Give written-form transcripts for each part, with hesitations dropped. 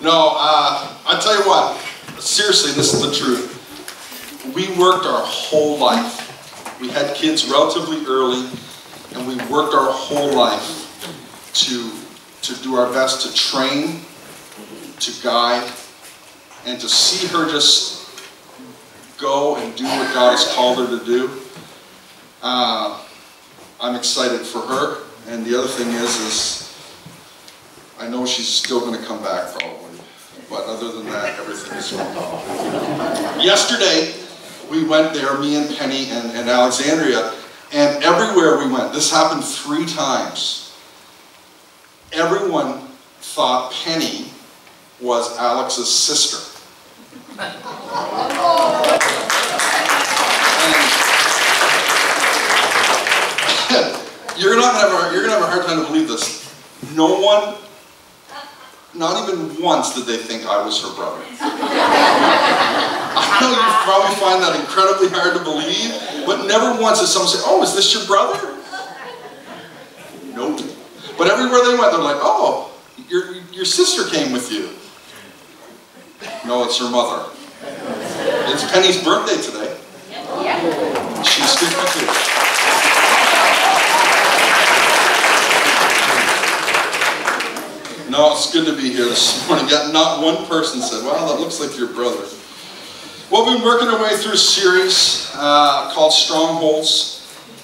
No, I tell you what, seriously, this is the truth. We worked our whole life. We had kids relatively early, and we worked our whole life to do our best to train, to guide, and to see her just go and do what God has called her to do. I'm excited for her, and the other thing is I know she's still going to come back probably, but other than that, everything is going on. Yesterday, we went there, me and Penny and Alexandria, and everywhere we went, this happened 3 times, everyone thought Penny was Alex's sister. You're gonna have a hard time to believe this. No one, not even once did they think I was her brother. I know you probably find that incredibly hard to believe, but never once did someone say, "Oh, is this your brother?" Nope. But everywhere they went, they're like, "Oh, your sister came with you." No, it's her mother. It's Penny's birthday today. Yep. She's 52. No, it's good to be here this morning. Yet not one person said, "Wow, that looks like your brother." Well, we've been working our way through a series called Strongholds.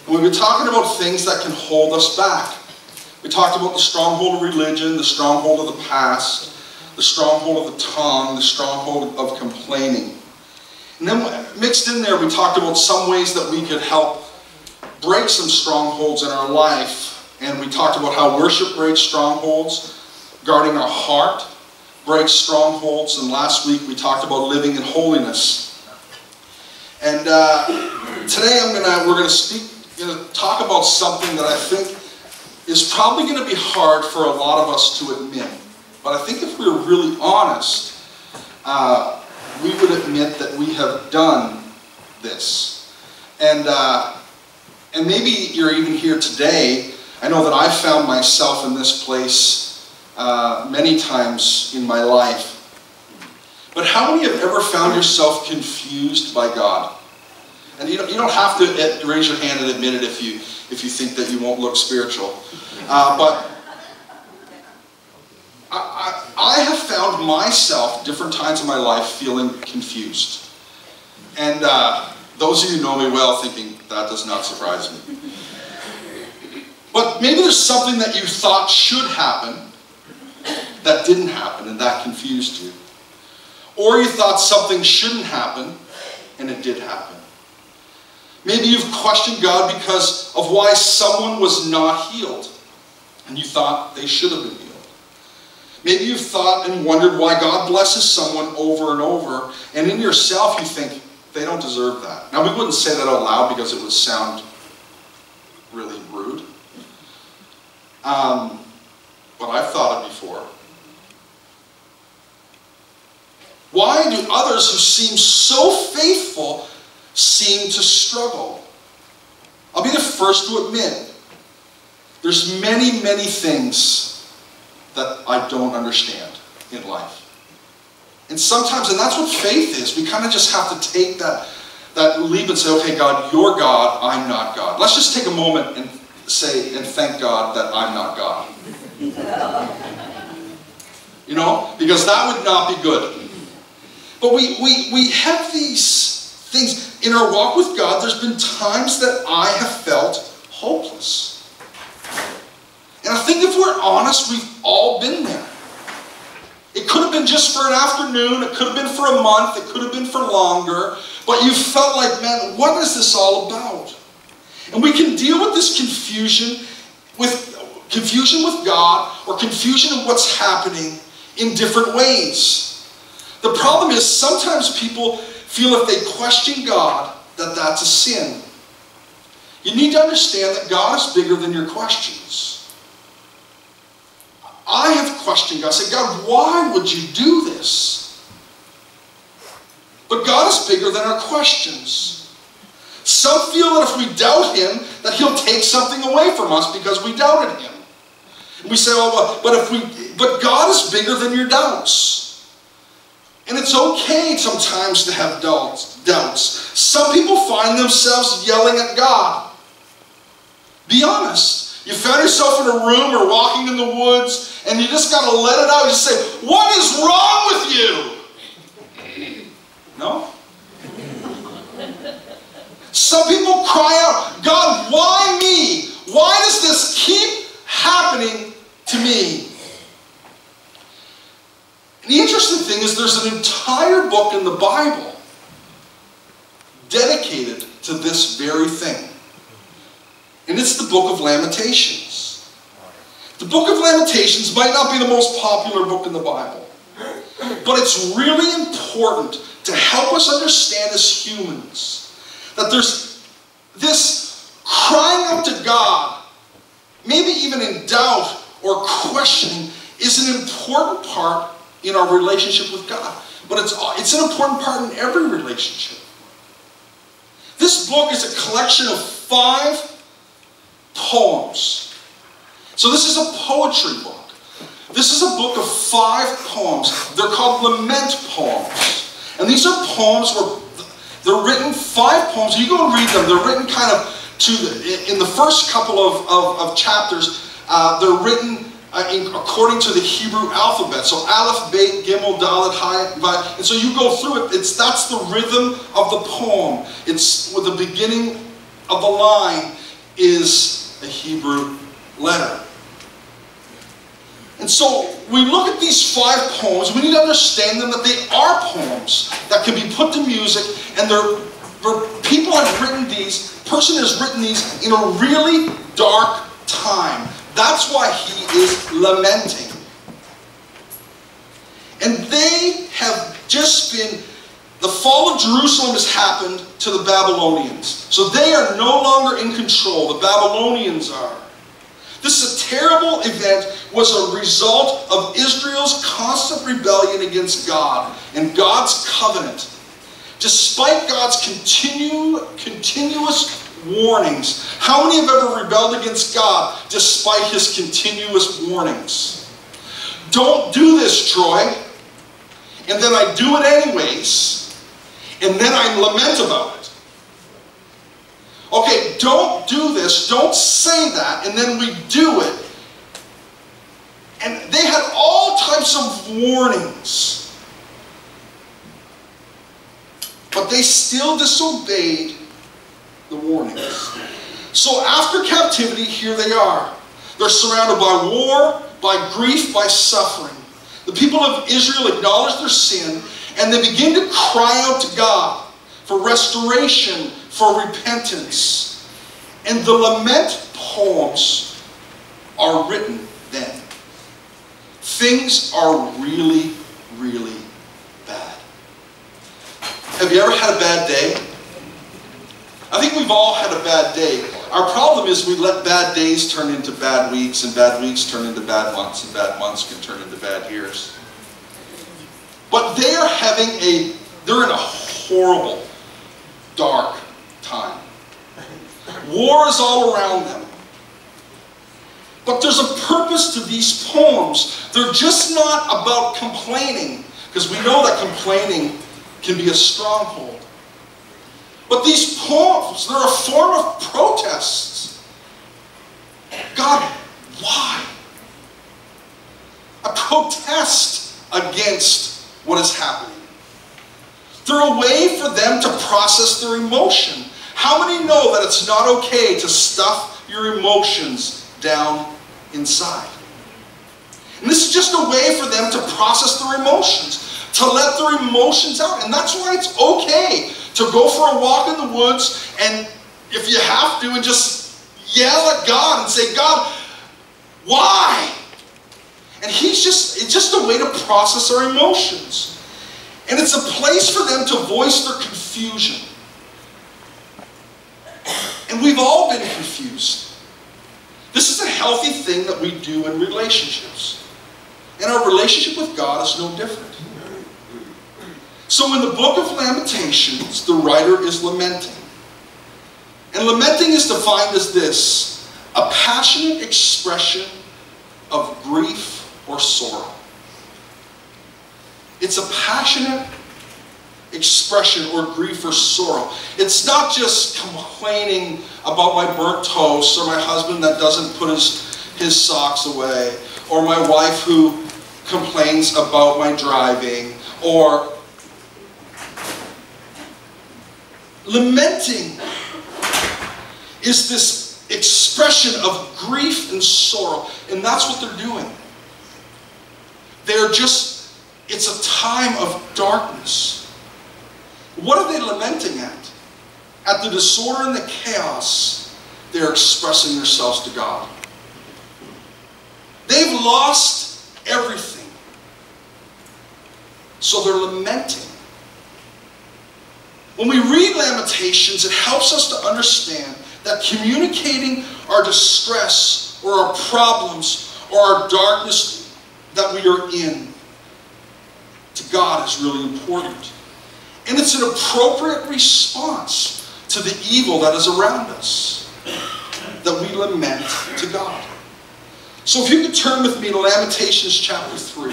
And we've been talking about things that can hold us back. We talked about the stronghold of religion, the stronghold of the past, the stronghold of the tongue, the stronghold of complaining. And then mixed in there, we talked about some ways that we could help break some strongholds in our life. And we talked about how worship breaks strongholds, guarding our heart breaks strongholds, and last week we talked about living in holiness. And today we're going to talk about something that I think is probably going to be hard for a lot of us to admit. But I think if we were really honest, we would admit that we have done this. And maybe you're even here today. I know that I found myself in this place many times in my life. But how many have ever found yourself confused by God? And you don't have to raise your hand and admit it if you think that you won't look spiritual. But I have found myself different times in my life feeling confused. And those of you who know me well thinking, that does not surprise me. But maybe there's something that you thought should happen that didn't happen, and that confused you. Or you thought something shouldn't happen, and it did happen. Maybe you've questioned God because of why someone was not healed, and you thought they should have been healed. Maybe you've thought and wondered why God blesses someone over and over, and in yourself you think, they don't deserve that. Now, we wouldn't say that out loud because it would sound really rude. But I've thought it before. Why do others who seem so faithful seem to struggle? I'll be the first to admit, there's many, many things that I don't understand in life. And sometimes, and that's what faith is, we kind of just have to take that leap and say, okay, God, you're God, I'm not God. Let's just take a moment and say and thank God that I'm not God. You know, because that would not be good. But we have these things in our walk with God. There's been times that I have felt hopeless. And I think if we're honest, we've all been there. It could have been just for an afternoon, it could have been for a month, it could have been for longer, but you felt like, man, what is this all about? And we can deal with this confusion with God or confusion of what's happening in different ways. The problem is sometimes people feel if they question God that that's a sin. You need to understand that God is bigger than your questions. I have questioned God. I said, God, why would you do this? But God is bigger than our questions. Some feel that if we doubt Him, that He'll take something away from us because we doubted Him. And we say, oh, but God is bigger than your doubts. And it's okay sometimes to have doubts. Some people find themselves yelling at God. Be honest. You found yourself in a room or walking in the woods, and you just got to let it out. You just say, what is wrong with you? No? Some people cry out, God, why me? Why does this keep happening to me? And the interesting thing is there's an entire book in the Bible dedicated to this very thing. And it's the book of Lamentations. The book of Lamentations might not be the most popular book in the Bible, but it's really important to help us understand as humans that there's this crying out to God, maybe even in doubt or questioning, is an important part in our relationship with God. But it's an important part in every relationship. This book is a collection of 5 poems. So this is a poetry book. This is a book of 5 poems. They're called Lament poems. And these are poems where they're written 5 poems. You go and read them. They're written kind of in the first couple of chapters. They're written according to the Hebrew alphabet. So Aleph, Bet, Gimel, Dalet, Hay, Vav. And so you go through it. That's the rhythm of the poem. It's with the beginning of the line is a Hebrew letter. And so we look at these 5 poems. We need to understand them, that they are poems that can be put to music, and people have written these. Person has written these in a really dark time. That's why he is lamenting. And they have just been, the fall of Jerusalem has happened to the Babylonians. So they are no longer in control. The Babylonians are. This is a terrible event, was a result of Israel's constant rebellion against God and God's covenant. Despite God's continuous warnings. How many have ever rebelled against God despite his continuous warnings? Don't do this, Troy. And then I do it anyways. And then I lament about it. Okay, don't do this. Don't say that. And then we do it. And they had all types of warnings. But they still disobeyed the warnings. So after captivity, here they are. They're surrounded by war, by grief, by suffering. The people of Israel acknowledge their sin, and they begin to cry out to God for restoration, for repentance. And the lament poems are written then. Things are really, really bad. Have you ever had a bad day? I think we've all had a bad day. Our problem is we let bad days turn into bad weeks, and bad weeks turn into bad months, and bad months can turn into bad years. But they're in a horrible, dark time. War is all around them. But there's a purpose to these poems. They're just not about complaining, because we know that complaining can be a stronghold. But these poems, they're a form of protests. God, why? A protest against what is happening. They're a way for them to process their emotion. How many know that it's not okay to stuff your emotions down inside? And this is just a way for them to process their emotions, to let their emotions out. And that's why it's okay to go for a walk in the woods, and if you have to, and just yell at God and say, God, why? And it's just a way to process our emotions. And it's a place for them to voice their confusion. And we've all been confused. This is a healthy thing that we do in relationships. And our relationship with God is no different. So in the book of Lamentations, the writer is lamenting. And lamenting is defined as this: a passionate expression of grief or sorrow. It's a passionate expression or grief or sorrow. It's not just complaining about my burnt toast or my husband that doesn't put his socks away, or my wife who complains about my driving, or lamenting is this expression of grief and sorrow, and that's what they're doing. It's a time of darkness. What are they lamenting at? At the disorder and the chaos, they're expressing themselves to God. They've lost everything. So they're lamenting. When we read Lamentations, it helps us to understand that communicating our distress or our problems or our darkness that we are in to God is really important. And it's an appropriate response to the evil that is around us, that we lament to God. So if you could turn with me to Lamentations chapter 3.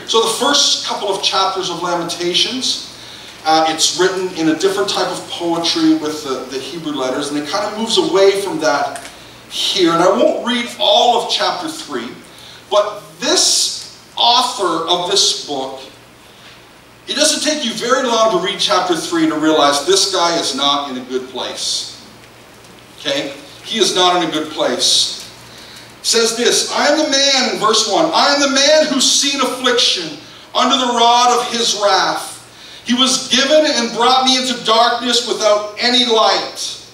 So the first couple of chapters of Lamentations, it's written in a different type of poetry with the Hebrew letters, and it kind of moves away from that here. And I won't read all of chapter 3, but this author of this book, it doesn't take you very long to read chapter 3 to realize this guy is not in a good place. Okay? He is not in a good place. It says this, I am the man, in verse 1, I am the man who's seen affliction under the rod of his wrath. He was given and brought me into darkness without any light.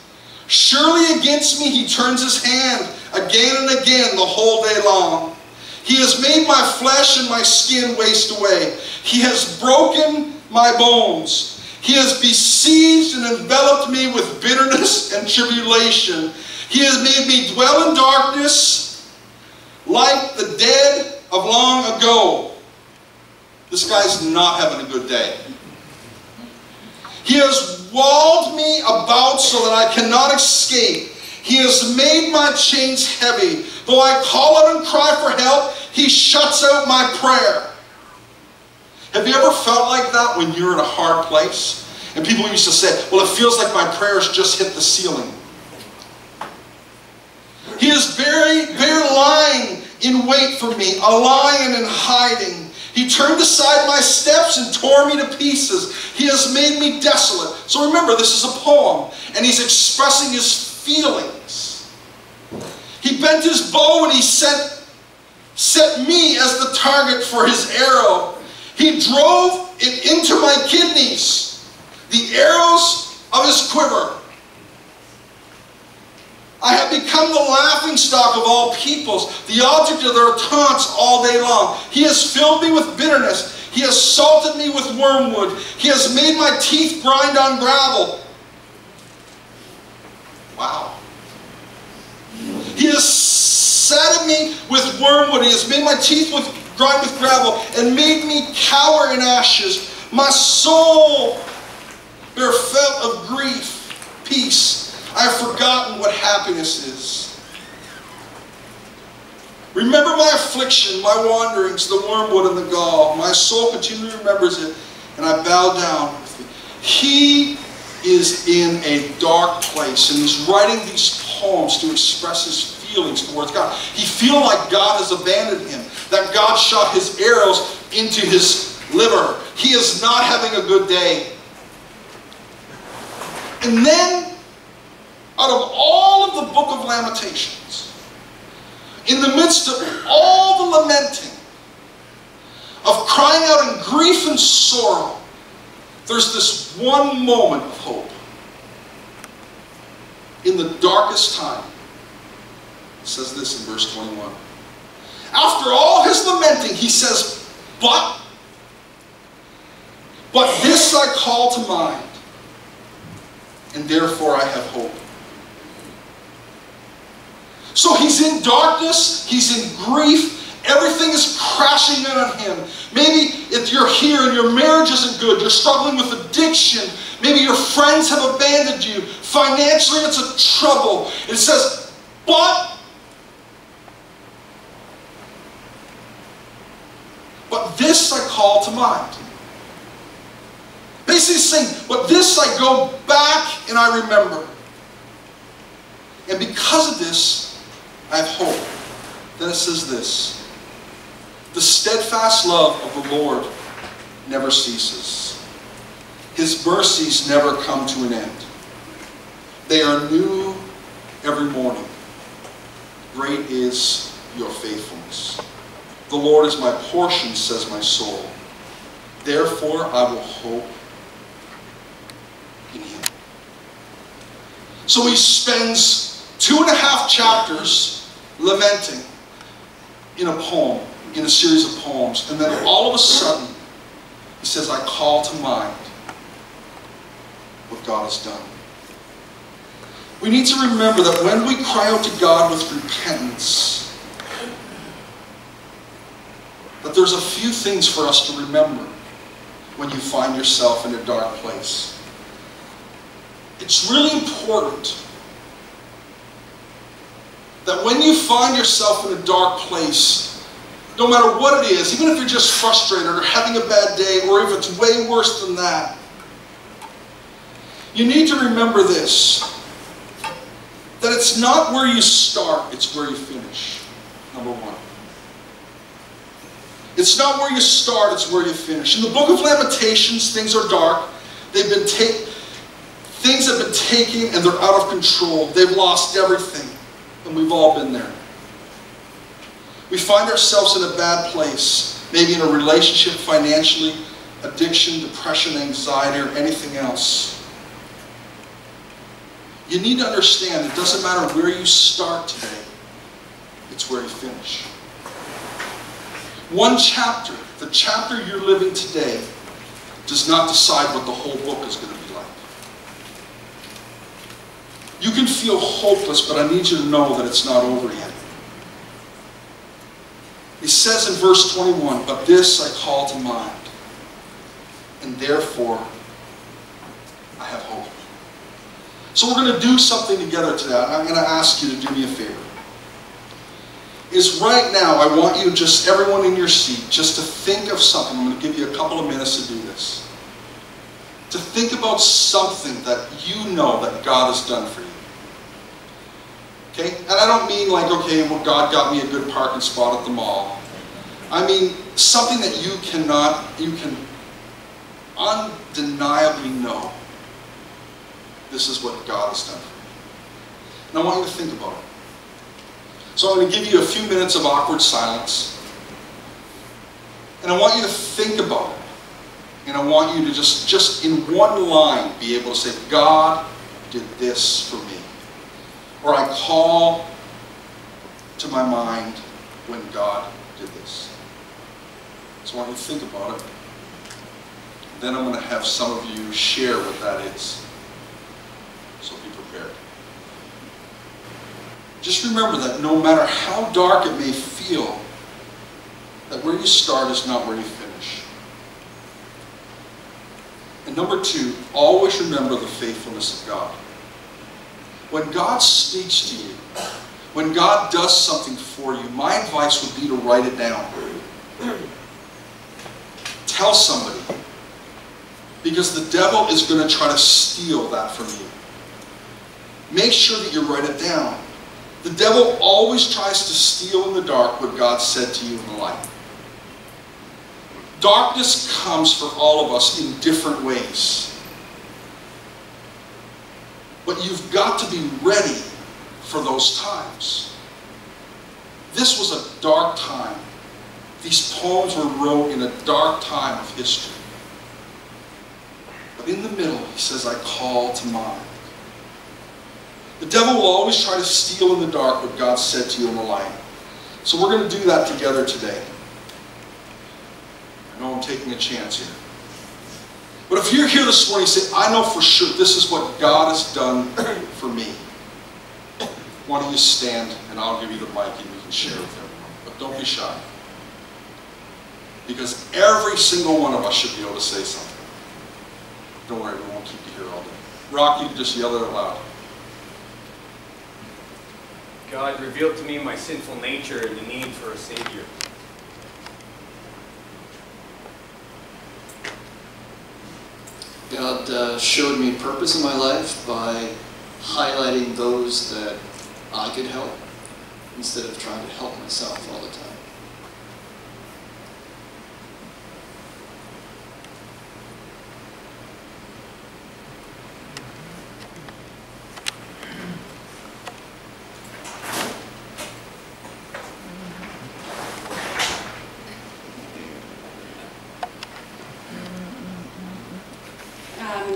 Surely against me he turns his hand again and again the whole day long. He has made my flesh and my skin waste away. He has broken my bones. He has besieged and enveloped me with bitterness and tribulation. He has made me dwell in darkness like the dead of long ago. This guy's not having a good day. He has walled me about so that I cannot escape. He has made my chains heavy. Though I call out and cry for help, he shuts out my prayer. Have you ever felt like that when you're in a hard place? And people used to say, well, it feels like my prayers just hit the ceiling. He is very lying in wait for me, a lion in hiding. He turned aside my steps and tore me to pieces. He has made me desolate. So remember, this is a poem, and he's expressing his feelings. He bent his bow and he set me as the target for his arrow. He drove it into my kidneys, the arrows of his quiver. I have become the laughingstock of all peoples, the object of their taunts all day long. He has filled me with bitterness. He has salted me with wormwood. He has made my teeth grind on gravel. Wow. He has sated me with wormwood. He has made my teeth grind with gravel and made me cower in ashes. My soul bare felt of grief, peace. I have forgotten what happiness is. Remember my affliction, my wanderings, the wormwood and the gall. My soul continually remembers it, and I bow down with me. He is in a dark place, and he's writing these poems to express his feelings towards God. He feels like God has abandoned him, that God shot his arrows into his liver. He is not having a good day. And then, out of all of the book of Lamentations, in the midst of all the lamenting, of crying out in grief and sorrow, there's this one moment of hope. In the darkest time, it says this in verse 21. After all his lamenting, he says, but this I call to mind, and therefore I have hope. So he's in darkness, he's in grief, everything is crashing in on him. Maybe if you're here and your marriage isn't good, you're struggling with addiction, maybe your friends have abandoned you, financially it's a trouble. It says, but this I call to mind. Basically saying, but this I go back and I remember. And because of this, I have hope. Then it says this: the steadfast love of the Lord never ceases. His mercies never come to an end. They are new every morning. Great is your faithfulness. The Lord is my portion, says my soul. Therefore I will hope in him. So he spends 2.5 chapters lamenting in a poem, in a series of poems. And then all of a sudden, he says, I call to mind what God has done. We need to remember that when we cry out to God with repentance, that there's a few things for us to remember when you find yourself in a dark place. It's really important that when you find yourself in a dark place, no matter what it is, even if you're just frustrated or having a bad day, or if it's way worse than that, you need to remember this: that it's not where you start, it's where you finish. Number one. It's not where you start, it's where you finish. In the book of Lamentations, things are dark. Things have been taken and they're out of control. They've lost everything. And we've all been there. We find ourselves in a bad place. Maybe in a relationship, financially, addiction, depression, anxiety, or anything else. You need to understand it doesn't matter where you start today, it's where you finish. One chapter, the chapter you're living today, does not decide what the whole book is going to be like. You can feel hopeless, but I need you to know that it's not over yet. It says in verse 21, but this I call to mind, and therefore I have hope. So we're going to do something together today. I'm going to ask you to do me a favor. Is right now, I want you, just everyone in your seat, just to think of something. I'm going to give you a couple of minutes to do this. To think about something that you know that God has done for you. Okay? And I don't mean like, okay, well, God got me a good parking spot at the mall. I mean something that you can undeniably know. This is what God has done for you. And I want you to think about it. So I'm going to give you a few minutes of awkward silence. And I want you to think about it. And I want you to just in one line be able to say, God did this for me. Or I call to my mind when God did this. So I want you to think about it. Then I'm going to have some of you share what that is. So be prepared. Just remember that no matter how dark it may feel, that where you start is not where you finish. And number two, always remember the faithfulness of God. When God speaks to you, when God does something for you, my advice would be to write it down. Tell somebody. Because the devil is going to try to steal that from you. Make sure that you write it down. The devil always tries to steal in the dark what God said to you in the light. Darkness comes for all of us in different ways. But you've got to be ready for those times. This was a dark time. These poems were wrote in a dark time of history. But in the middle, he says, I call to mind. The devil will always try to steal in the dark what God said to you in the light. So we're going to do that together today. I know I'm taking a chance here. But if you're here this morning and say, I know for sure this is what God has done for me. Why don't you stand and I'll give you the mic and you can share with everyone. But don't be shy. Because every single one of us should be able to say something. Don't worry, we won't keep you here all day. Rock, you can just yell it out loud. God revealed to me my sinful nature and the need for a Savior. God showed me purpose in my life by highlighting those that I could help instead of trying to help myself all the time.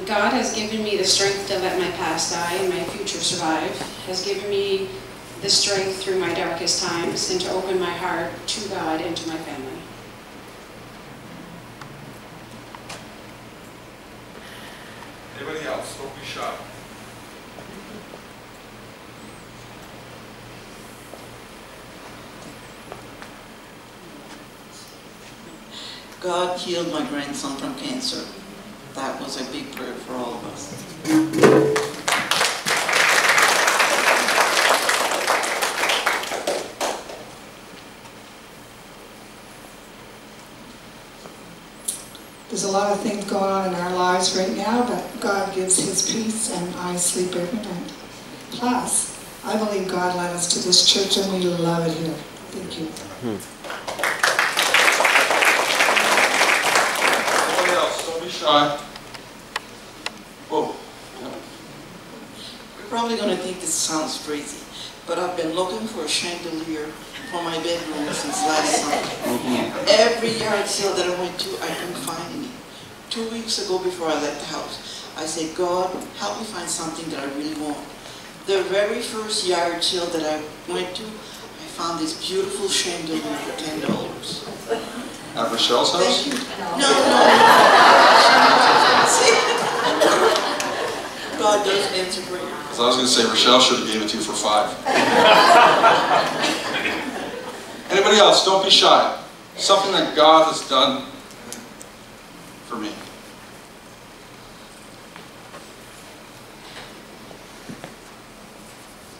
God has given me the strength to let my past die and my future survive, has given me the strength through my darkest times, and to open my heart to God and to my family. Anybody else? Don't be shy. God healed my grandson from cancer. That was a big prayer for all of us. There's a lot of things going on in our lives right now, but God gives His peace, and I sleep every night. Plus, I believe God led us to this church, and we love it here. Thank you. Anybody else? Don't be shy. Whoa. You're probably going to think this sounds crazy, but I've been looking for a chandelier for my bedroom since last summer. Every yard sale that I went to, I couldn't find any. 2 weeks ago, before I left the house, I said, God, help me find something that I really want. The very first yard sale that I went to, I found this beautiful chandelier for $10. At Rochelle's house? Thank you. No. God does answer prayer. Because I was going to say Rochelle should have gave it to you for $5. Anybody else? Don't be shy. Something that God has done for me.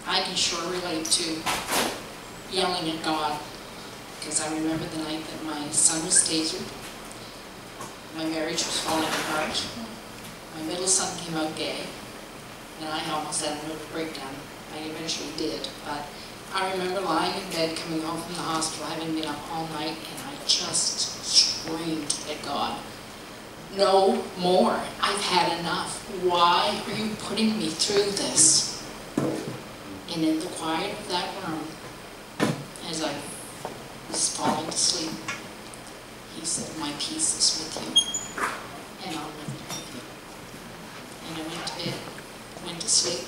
I can sure relate to yelling at God, because I remember the night that my son was tasered. My marriage was falling apart. My middle son came out gay, and I almost had a nervous breakdown. I eventually did, but I remember lying in bed, coming home from the hospital, having been up all night, and I just screamed at God, "No more. I've had enough. Why are you putting me through this?" And in the quiet of that room, as I was falling to sleep, He said, "My peace is with you, and I'll live with you." And I went to bed, went to sleep,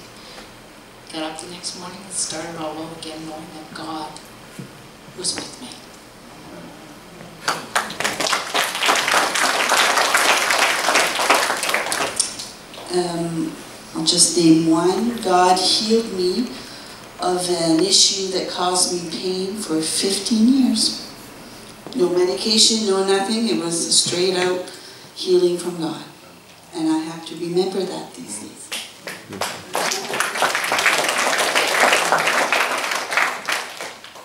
got up the next morning and started all over again, knowing that God was with me. I'll just name one. God healed me of an issue that caused me pain for 15 years. No medication, no nothing. It was a straight out healing from God. And I have to remember that these days.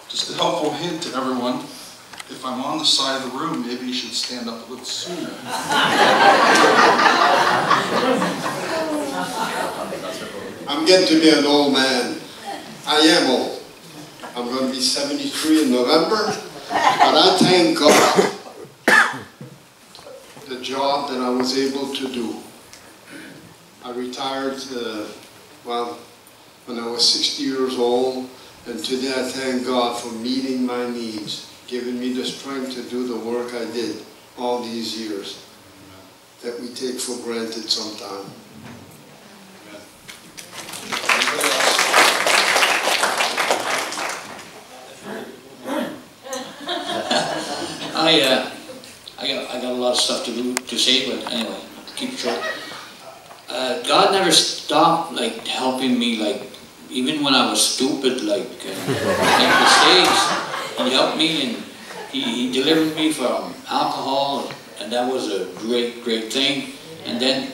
Just a helpful hint to everyone. If I'm on the side of the room, maybe you should stand up a little sooner. I'm getting to be an old man. I am old. I'm going to be 73 in November. But I thank God the job that I was able to do. I retired, when I was 60 years old. And today I thank God for meeting my needs, giving me the strength to do the work I did all these years that we take for granted sometimes. I got a lot of stuff to say, but anyway, keep it short. God never stopped helping me, even when I was stupid, make mistakes. He helped me, and he delivered me from alcohol, and that was a great thing. And then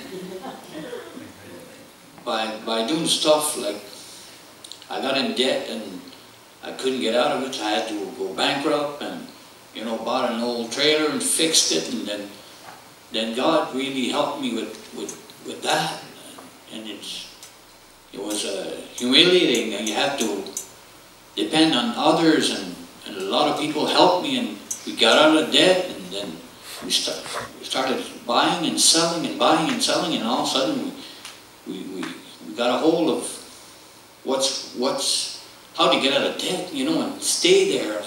by doing stuff I got in debt and I couldn't get out of it. I had to go bankrupt and bought an old trailer and fixed it, and then then God really helped me with that. And it was humiliating, and you have to depend on others, and a lot of people helped me, and we got out of debt, and then we started buying and selling and buying and selling, and all of a sudden we got a hold of how to get out of debt, you know, and stay there.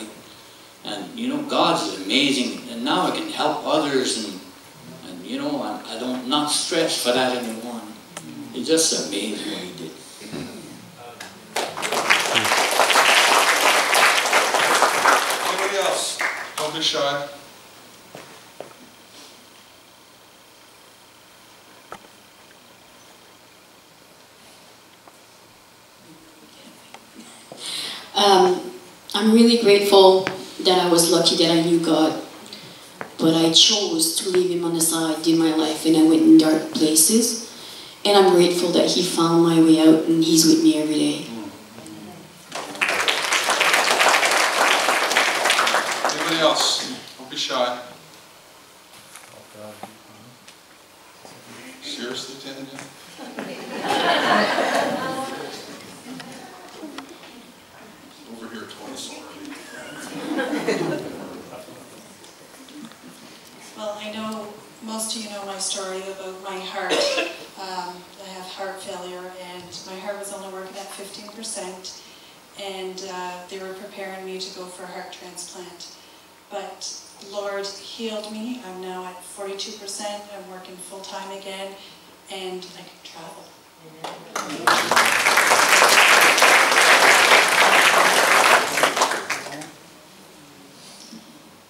And you know, God's amazing, and now I can help others, and you know, I don't not stress for that anymore. It's just amazing what He did. Anybody else? Don't be shy. I'm really grateful that I was lucky that I knew God, but I chose to leave Him on the side in my life, and I went in dark places, and I'm grateful that He found my way out, and He's with me every day. Anybody else? Don't be shy. Seriously, Tanya? Over here twice already. Well, I know most of you know my story about my heart. I have heart failure, and my heart was only working at 15%, and they were preparing me to go for a heart transplant. But Lord healed me. I'm now at 42%. I'm working full-time again, and I can travel.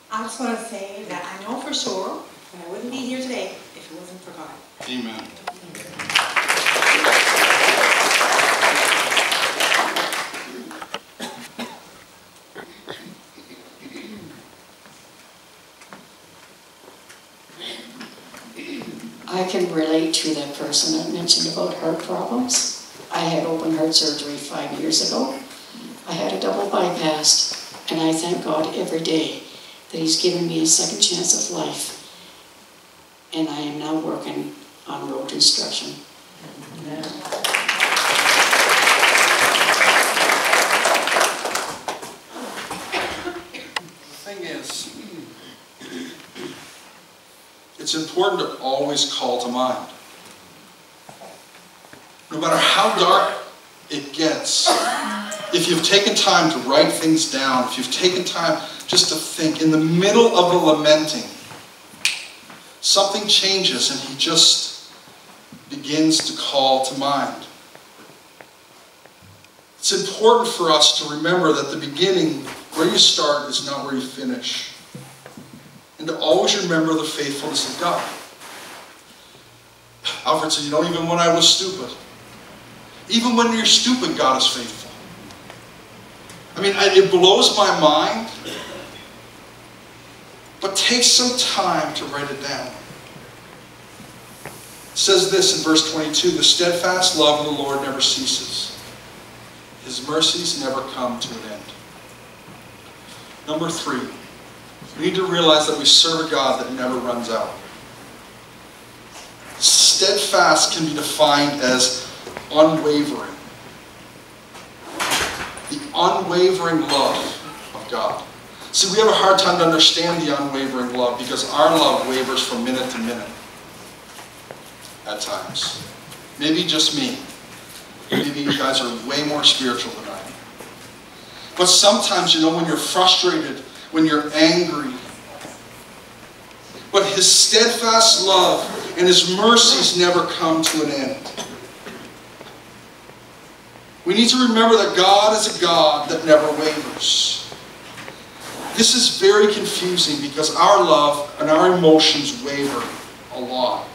I just want to say that I know for sure that I wouldn't be here today if it wasn't for God. Amen. I can relate to that person that mentioned about heart problems. I had open heart surgery 5 years ago. I had a double bypass, and I thank God every day that He's given me a second chance of life. And I am now working on road construction. The thing is, it's important to always call to mind. No matter how dark it gets, if you've taken time to write things down, if you've taken time just to think, in the middle of the lamenting, something changes and he just begins to call to mind. It's important for us to remember that the beginning, where you start, is not where you finish. And to always remember the faithfulness of God. Alfred said, you know, even when I was stupid, even when you're stupid, God is faithful. I mean, it blows my mind, but take some time to write it down. It says this in verse 22, the steadfast love of the Lord never ceases. His mercies never come to an end. Number 3, we need to realize that we serve a God that never runs out. Steadfast can be defined as unwavering. The unwavering love of God. See, we have a hard time to understand the unwavering love because our love wavers from minute to minute at times. Maybe just me. Maybe you guys are way more spiritual than I am. But sometimes, you know, when you're frustrated, when you're angry, but His steadfast love and His mercies never come to an end. We need to remember that God is a God that never wavers. This is very confusing because our love and our emotions waver a lot.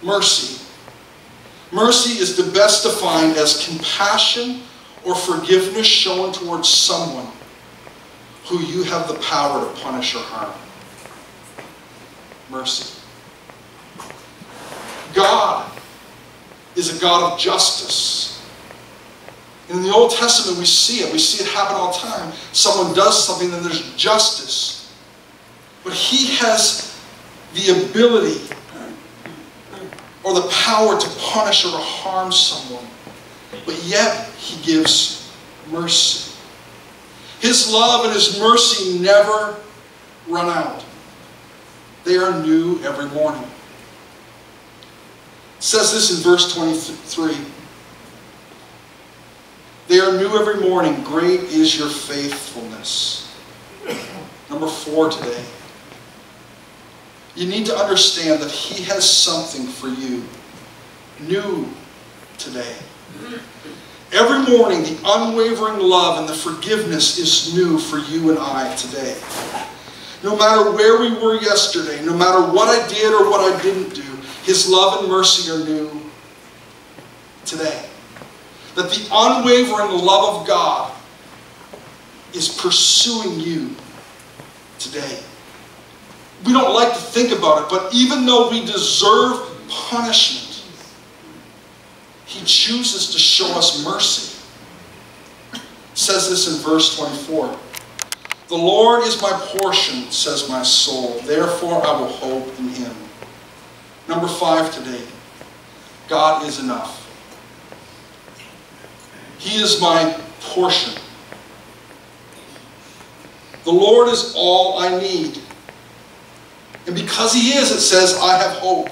Mercy. Mercy is the best defined as compassion or forgiveness shown towards someone who you have the power to punish or harm. Mercy. God is a God of justice. In the Old Testament we see it. We see it happen all the time. Someone does something, then there's justice. But He has the ability or the power to punish or to harm someone, but yet he gives mercy. His love and his mercy never run out. They are new every morning. It says this in verse 23. They are new every morning. Great is your faithfulness. Number 4 today. You need to understand that he has something for you new today. Every morning, the unwavering love and the forgiveness is new for you and I today. No matter where we were yesterday, no matter what I did or what I didn't do, his love and mercy are new today. That the unwavering love of God is pursuing you today. We don't like to think about it, but even though we deserve punishment, he chooses to show us mercy. It says this in verse 24. The Lord is my portion, says my soul. Therefore I will hope in him. Number 5 today. God is enough. He is my portion. The Lord is all I need. And because he is, it says, I have hope.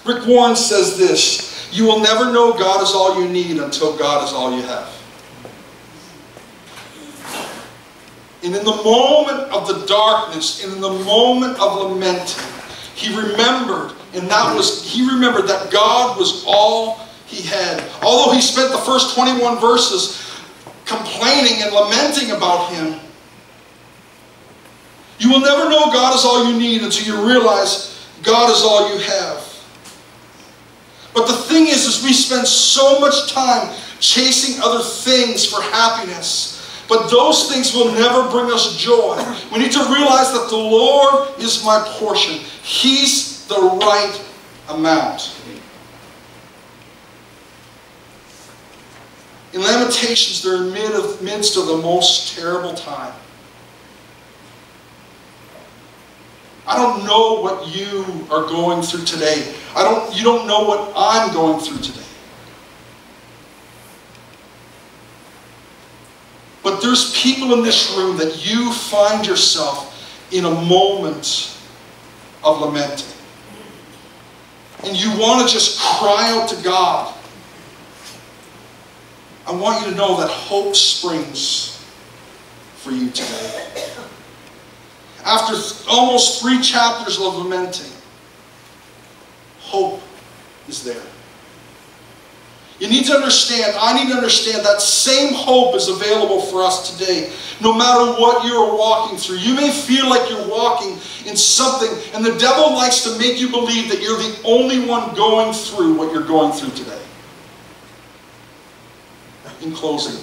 Rick Warren says this, you will never know God is all you need until God is all you have. And in the moment of the darkness, and in the moment of lamenting, he remembered, he remembered that God was all he had. Although he spent the first 21 verses complaining and lamenting about him, you will never know God is all you need until you realize God is all you have. But the thing is we spend so much time chasing other things for happiness, but those things will never bring us joy. We need to realize that the Lord is my portion. He's the right amount. In Lamentations, they're in the midst of the most terrible time. I don't know what you are going through today. You don't know what I'm going through today. But there's people in this room that you find yourself in a moment of lamenting. And you want to just cry out to God. I want you to know that hope springs for you today. After almost 3 chapters of lamenting, hope is there. You need to understand, I need to understand that same hope is available for us today. No matter what you're walking through. You may feel like you're walking in something, and the devil likes to make you believe that you're the only one going through what you're going through today. In closing,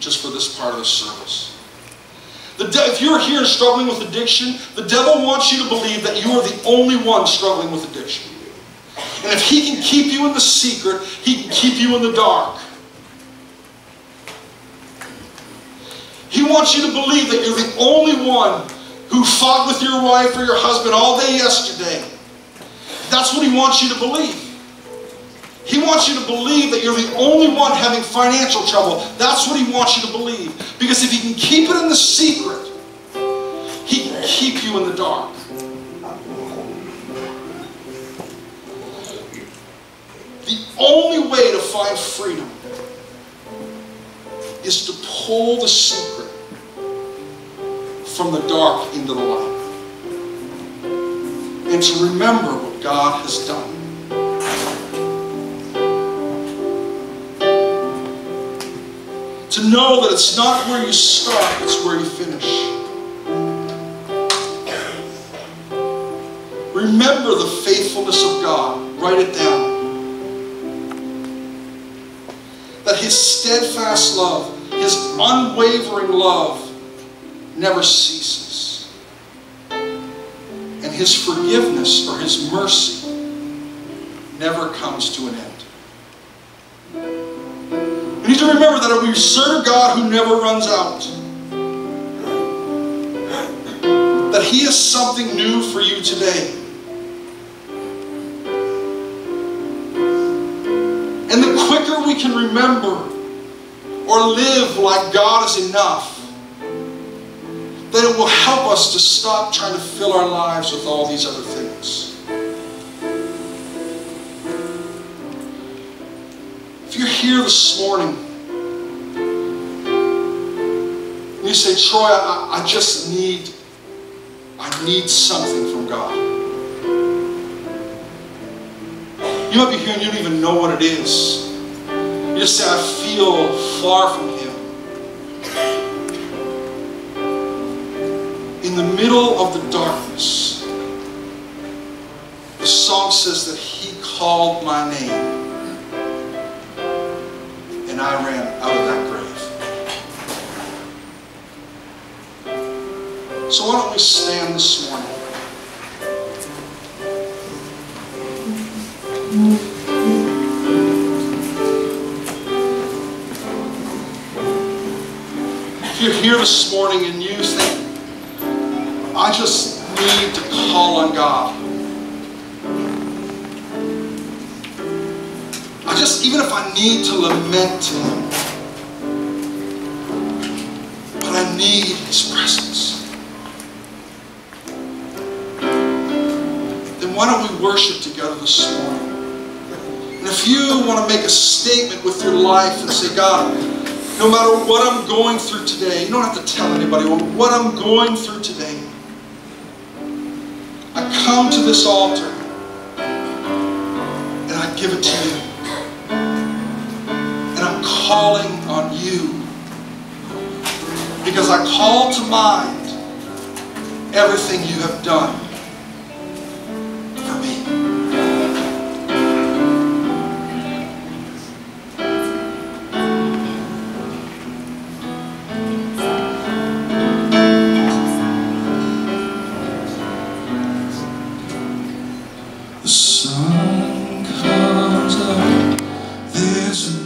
just for this part of the service. If you're here struggling with addiction, the devil wants you to believe that you are the only one struggling with addiction. And if he can keep you in the secret, he can keep you in the dark. He wants you to believe that you're the only one who fought with your wife or your husband all day yesterday. That's what he wants you to believe. He wants you to believe that you're the only one having financial trouble. That's what he wants you to believe. Because if he can keep it in the secret, he can keep you in the dark. The only way to find freedom is to pull the secret from the dark into the light. And to remember what God has done. To know that it's not where you start, it's where you finish. Remember the faithfulness of God. Write it down. That his steadfast love, his unwavering love never ceases. And his forgiveness or his mercy never comes to an end. We need to remember that we serve a God who never runs out. That that He has something new for you today. And the quicker we can remember or live like God is enough, then it will help us to stop trying to fill our lives with all these other things. If you're here this morning and you say, Troy, I need something from God. You might be here and you don't even know what it is. You just say, I feel far from Him. In the middle of the darkness, the song says that He called my name and I ran out of that grave. So why don't we stand this morning? If you're here this morning and you think, I just need to call on God. Even if I need to lament to Him, but I need His presence, then why don't we worship together this morning? And if you want to make a statement with your life and say, God, no matter what I'm going through today, you don't have to tell anybody what I'm going through today. I come to this altar and I give it to You. And I'm calling on You because I call to mind everything You have done for me. The sun comes up, there's a